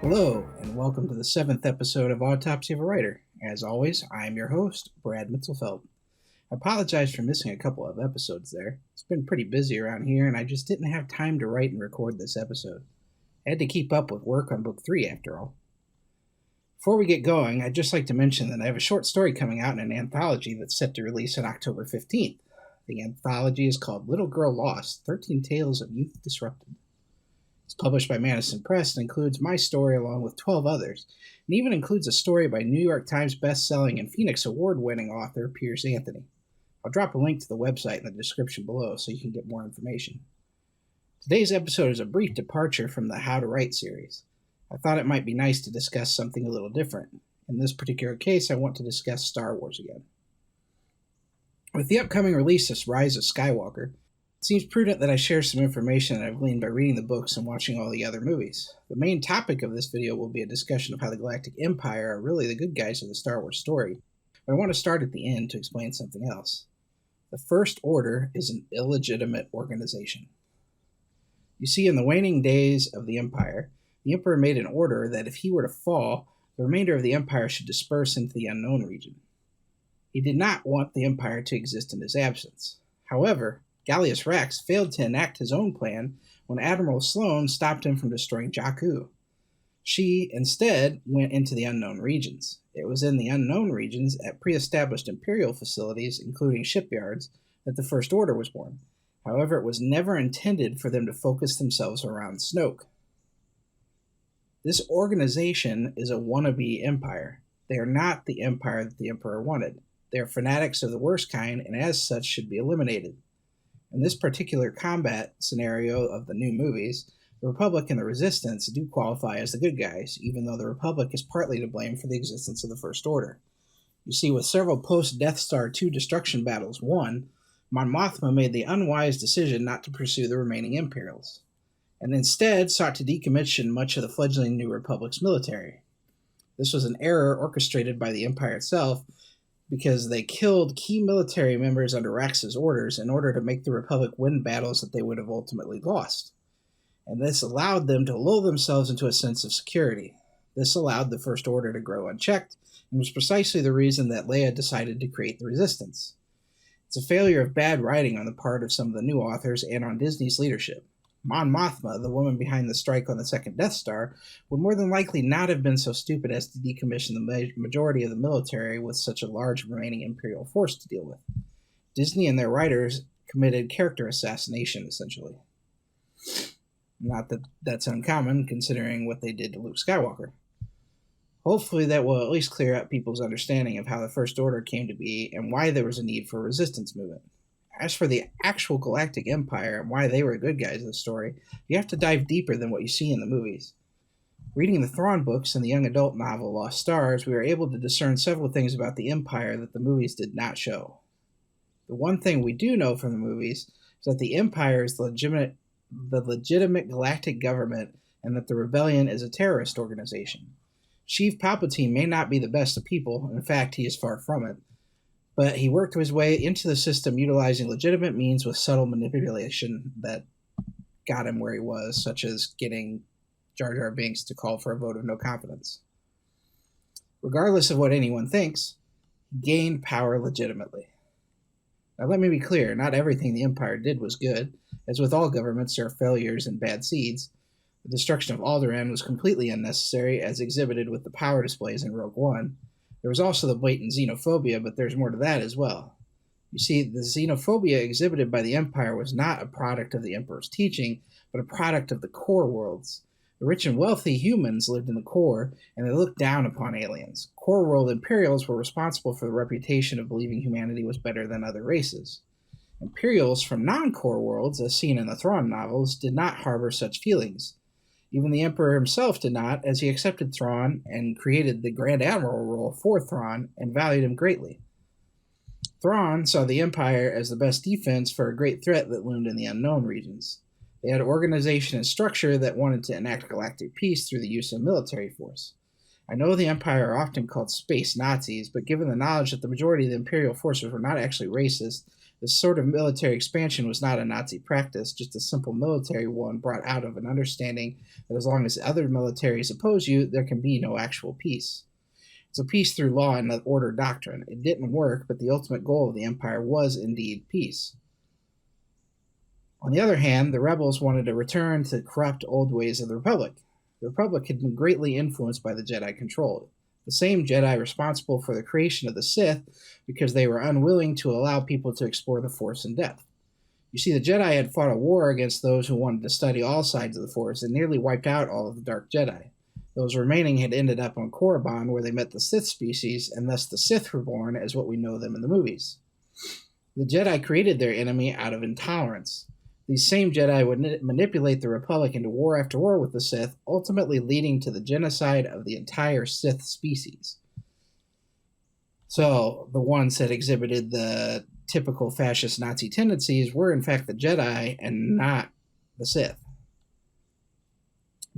Hello, and welcome to the 7th episode of Autopsy of a Writer. As always, I am your host, Brad Mitzelfeld. I apologize for missing a couple of episodes there. It's been pretty busy around here, and I just didn't have time to write and record this episode. I had to keep up with work on Book 3, after all. Before we get going, I'd just like to mention that I have a short story coming out in an anthology that's set to release on October 15th. The anthology is called Little Girl Lost, 13 Tales of Youth Disrupted. It's published by Madison Press and includes my story along with 12 others, and even includes a story by New York Times best-selling and Phoenix Award-winning author Piers Anthony. I'll drop a link to the website in the description below so you can get more information. Today's episode is a brief departure from the How to Write series. I thought it might be nice to discuss something a little different. In this particular case, I want to discuss Star Wars again. With the upcoming release of Rise of Skywalker, it seems prudent that I share some information that I've gleaned by reading the books and watching all the other movies. The main topic of this video will be a discussion of how the Galactic Empire are really the good guys of the Star Wars story, but I want to start at the end to explain something else. The First Order is an illegitimate organization. You see, in the waning days of the Empire, the Emperor made an order that if he were to fall, the remainder of the Empire should disperse into the unknown region. He did not want the Empire to exist in his absence. However, Gallius Rex failed to enact his own plan when Admiral Sloane stopped him from destroying Jakku. She, instead, went into the unknown regions. It was in the unknown regions, at pre-established Imperial facilities, including shipyards, that the First Order was born. However, it was never intended for them to focus themselves around Snoke. This organization is a wannabe empire. They are not the empire that the Emperor wanted. They are fanatics of the worst kind, and as such should be eliminated. In this particular combat scenario of the new movies, the Republic and the Resistance do qualify as the good guys, even though the Republic is partly to blame for the existence of the First Order. You see, with several post-Death Star 2 destruction battles won, Mon Mothma made the unwise decision not to pursue the remaining Imperials, and instead sought to decommission much of the fledgling New Republic's military. This was an error orchestrated by the Empire itself, because they killed key military members under Rex's orders in order to make the Republic win battles that they would have ultimately lost. And this allowed them to lull themselves into a sense of security. This allowed the First Order to grow unchecked, and was precisely the reason that Leia decided to create the Resistance. It's a failure of bad writing on the part of some of the new authors and on Disney's leadership. Mon Mothma, the woman behind the strike on the second Death Star, would more than likely not have been so stupid as to decommission the majority of the military with such a large remaining Imperial force to deal with. Disney and their writers committed character assassination, essentially. Not that that's uncommon, considering what they did to Luke Skywalker. Hopefully that will at least clear up people's understanding of how the First Order came to be and why there was a need for a resistance movement. As for the actual Galactic Empire and why they were good guys of the story, you have to dive deeper than what you see in the movies. Reading the Thrawn books and the young adult novel Lost Stars, we were able to discern several things about the Empire that the movies did not show. The one thing we do know from the movies is that the Empire is the legitimate galactic government and that the Rebellion is a terrorist organization. Sheev Palpatine may not be the best of people, in fact he is far from it, but he worked his way into the system utilizing legitimate means with subtle manipulation that got him where he was, such as getting Jar Jar Binks to call for a vote of no confidence. Regardless of what anyone thinks, he gained power legitimately. Now let me be clear, not everything the Empire did was good. As with all governments, there are failures and bad seeds. The destruction of Alderaan was completely unnecessary, as exhibited with the power displays in Rogue One. There was also the blatant xenophobia, but there's more to that as well. You see, the xenophobia exhibited by the Empire was not a product of the Emperor's teaching, but a product of the core worlds. The rich and wealthy humans lived in the core, and they looked down upon aliens. Core world Imperials were responsible for the reputation of believing humanity was better than other races. Imperials from non-core worlds, as seen in the Thrawn novels, did not harbor such feelings. Even the Emperor himself did not, as he accepted Thrawn and created the Grand Admiral role for Thrawn and valued him greatly. Thrawn saw the Empire as the best defense for a great threat that loomed in the unknown regions. They had organization and structure that wanted to enact galactic peace through the use of military force. I know the Empire are often called space Nazis, but given the knowledge that the majority of the Imperial forces were not actually racist, This sort of military expansion was not a Nazi practice, just a simple military one brought out of an understanding that as long as other militaries oppose you, there can be no actual peace. It's a peace through law and order doctrine. It didn't work, but the ultimate goal of the empire was indeed peace. On the other hand, the rebels wanted to return to the corrupt old ways of the Republic. The Republic had been greatly influenced by the Jedi controlled. The same Jedi responsible for the creation of the Sith because they were unwilling to allow people to explore the Force in depth. You see, the Jedi had fought a war against those who wanted to study all sides of the Force and nearly wiped out all of the Dark Jedi. Those remaining had ended up on Korriban, where they met the Sith species, and thus the Sith were born as what we know them in the movies. The Jedi created their enemy out of intolerance. These same Jedi would manipulate the Republic into war after war with the Sith, ultimately leading to the genocide of the entire Sith species. So, the ones that exhibited the typical fascist Nazi tendencies were in fact the Jedi and not the Sith.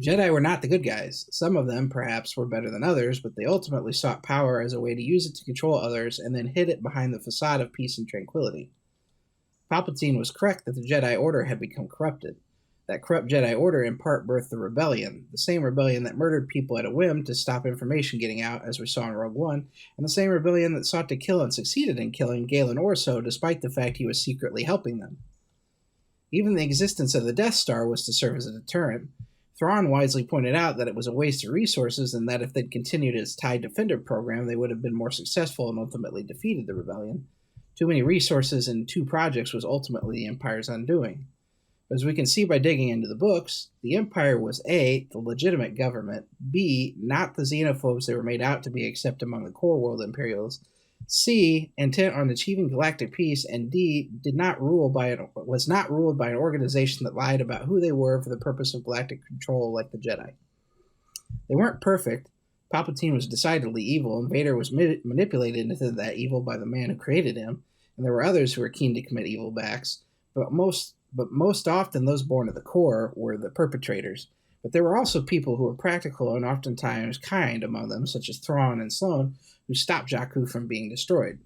Jedi were not the good guys. Some of them, perhaps, were better than others, but they ultimately sought power as a way to use it to control others and then hid it behind the facade of peace and tranquility. Palpatine was correct that the Jedi Order had become corrupted. That corrupt Jedi Order in part birthed the Rebellion, the same rebellion that murdered people at a whim to stop information getting out, as we saw in Rogue One, and the same rebellion that sought to kill and succeeded in killing Galen Orso despite the fact he was secretly helping them. Even the existence of the Death Star was to serve as a deterrent. Thrawn wisely pointed out that it was a waste of resources and that if they'd continued its TIE Defender program, they would have been more successful and ultimately defeated the rebellion. Too many resources in two projects was ultimately the Empire's undoing. But as we can see by digging into the books, the Empire was A, the legitimate government, B, not the xenophobes they were made out to be except among the core world Imperials, C, intent on achieving galactic peace, and D, was not ruled by an organization that lied about who they were for the purpose of galactic control like the Jedi. They weren't perfect. Palpatine was decidedly evil, and Vader was manipulated into that evil by the man who created him, and there were others who were keen to commit evil acts, but most often those born of the core were the perpetrators. But there were also people who were practical and oftentimes kind among them, such as Thrawn and Sloane, who stopped Jakku from being destroyed.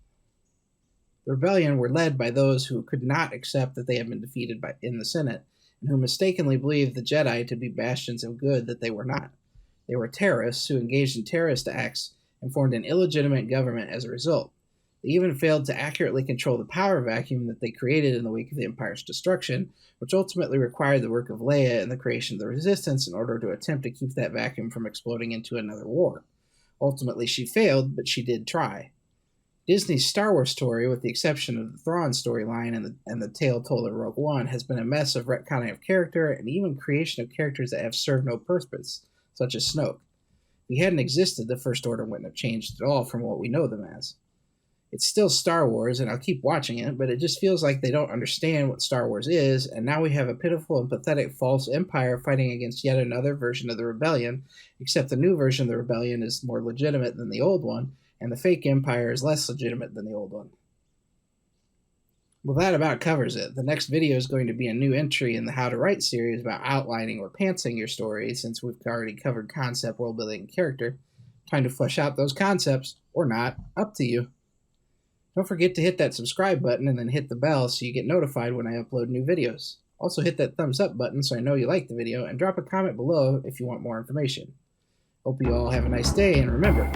The rebellion were led by those who could not accept that they had been defeated in the Senate, and who mistakenly believed the Jedi to be bastions of good that they were not. They were terrorists who engaged in terrorist acts and formed an illegitimate government as a result. They even failed to accurately control the power vacuum that they created in the wake of the Empire's destruction, which ultimately required the work of Leia and the creation of the Resistance in order to attempt to keep that vacuum from exploding into another war. Ultimately, she failed, but she did try. Disney's Star Wars story, with the exception of the Thrawn storyline and the tale told in Rogue One, has been a mess of retconning of character and even creation of characters that have served no purpose, such as Snoke. If he hadn't existed, the First Order wouldn't have changed at all from what we know them as. It's still Star Wars, and I'll keep watching it, but it just feels like they don't understand what Star Wars is, and now we have a pitiful and pathetic false empire fighting against yet another version of the rebellion, except the new version of the rebellion is more legitimate than the old one, and the fake empire is less legitimate than the old one. Well, that about covers it. The next video is going to be a new entry in the How to Write series about outlining or pantsing your story, since we've already covered concept, world building, and character. Time to flesh out those concepts, or not, up to you. Don't forget to hit that subscribe button and then hit the bell so you get notified when I upload new videos. Also hit that thumbs up button so I know you like the video, and drop a comment below if you want more information. Hope you all have a nice day, and remember,